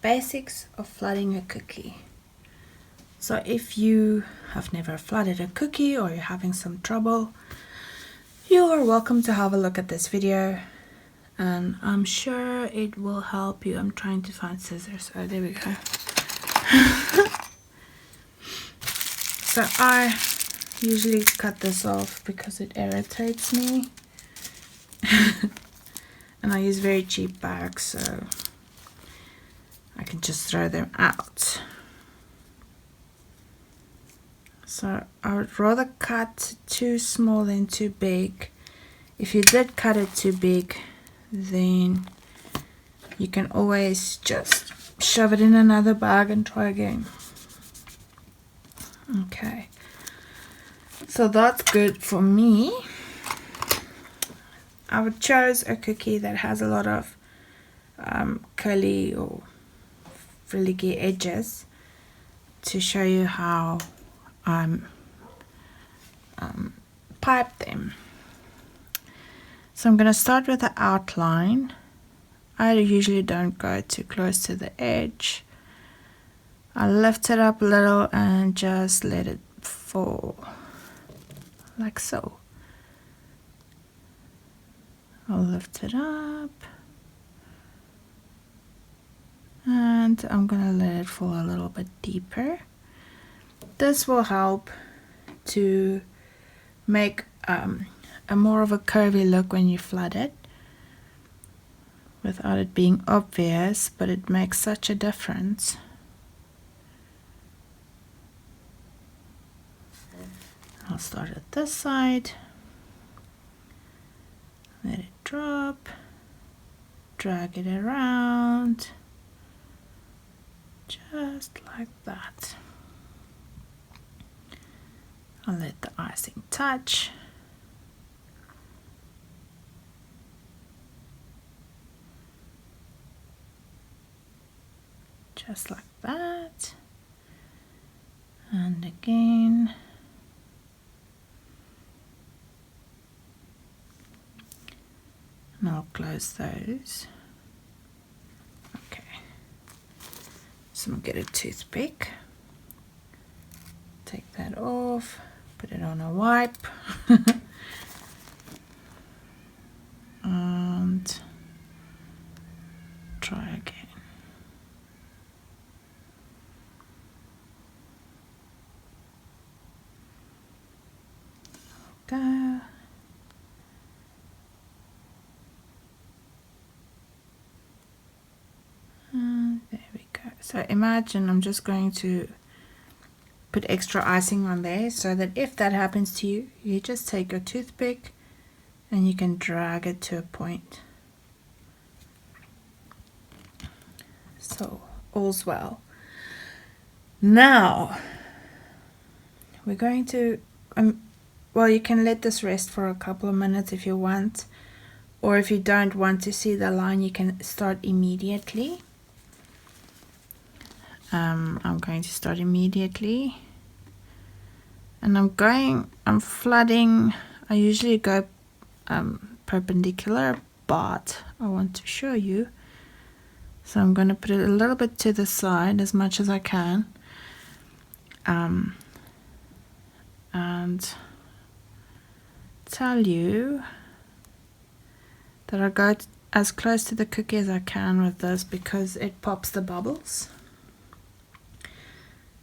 basics of flooding a cookie. So if you have never flooded a cookie or you're having some trouble, you are welcome to have a look at this video, and I'm sure it will help you. I'm trying to find scissors. Oh, there we go. So I usually cut this off because it irritates me. And I use very cheap bags, so I can just throw them out. So I would rather cut too small than too big. If you did cut it too big, then you can always just shove it in another bag and try again. Okay, so that's good for me. I would choose a cookie that has a lot of curly or frilly edges to show you how I pipe them. So I'm going to start with the outline. I usually don't go too close to the edge. I lift it up a little and just let it fall like so. I'll lift it up and I'm gonna let it fall a little bit deeper. This will help to make a more of a curvy look when you flood it without it being obvious, but it makes such a difference. I'll start at this side, let it drop, drag it around, just like that. I'll let the icing touch. Just like that. And again. And I'll close those. Okay. So I'm gonna get a toothpick. Take that off. Put it on a wipe. And try again. Go. And there we go. So imagine I'm just going to put extra icing on there so that if that happens to you, you just take your toothpick and you can drag it to a point. So all's well. Now we're going to well, you can let this rest for a couple of minutes if you want, or if you don't want to see the line, you can start immediately. I'm going to start immediately, and I'm flooding. I usually go perpendicular, but I want to show you, so I'm going to put it a little bit to the side as much as I can, and tell you that I go as close to the cookie as I can with this because it pops the bubbles.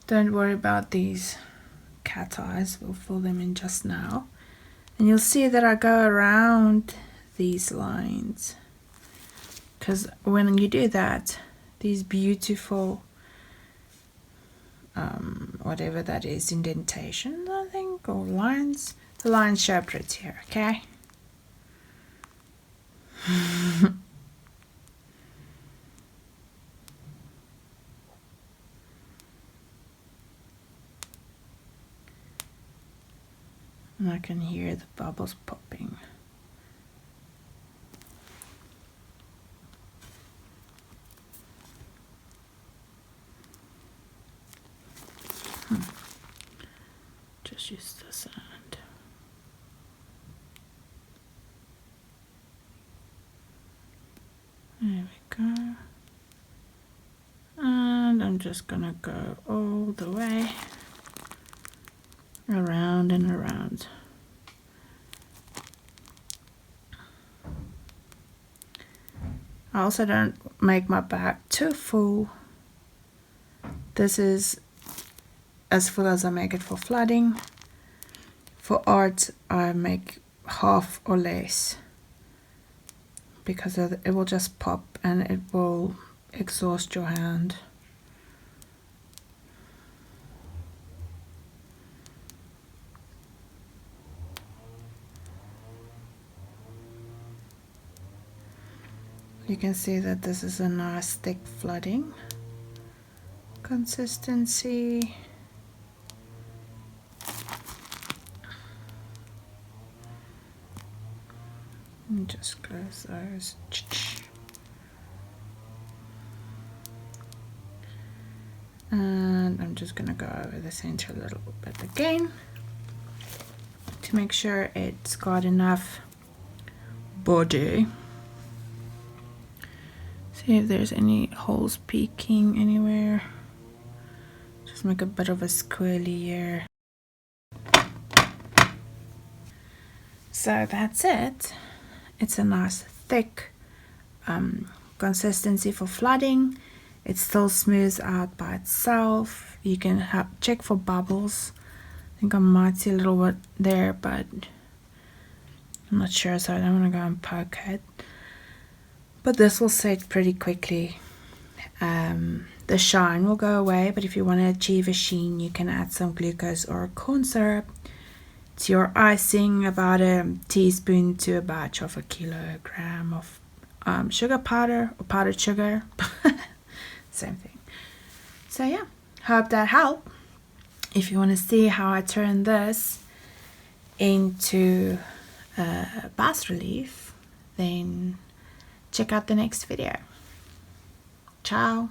Don't worry about these cat eyes, we'll fill them in just now. And you'll see that I go around these lines, because when you do that, these beautiful whatever that is, indentations I think, or lines, the lines show prettier, okay? And I can hear the bubbles popping. Just use this hand. There we go. just gonna go all the way around and around. I also don't make my bag too full. This is as full as I make it for flooding. For art, I make half or less because it will just pop and it will exhaust your hand. You can see that this is a nice thick flooding consistency. And just close those. And I'm just gonna go over the center a little bit again to make sure it's got enough body. See if there's any holes peeking anywhere. Just make a bit of a squirrely here. So that's it. It's a nice thick consistency for flooding. It still smooths out by itself. You can check for bubbles. I think I might see a little bit there, but I'm not sure, so I don't want to go and poke it. But this will set pretty quickly. The shine will go away, but if you want to achieve a sheen, you can add some glucose or corn syrup to your icing, about a teaspoon to a batch of a kilogram of sugar powder or powdered sugar. Same thing. So yeah, hope that helped. If you want to see how I turn this into bas relief, then check out the next video. Ciao.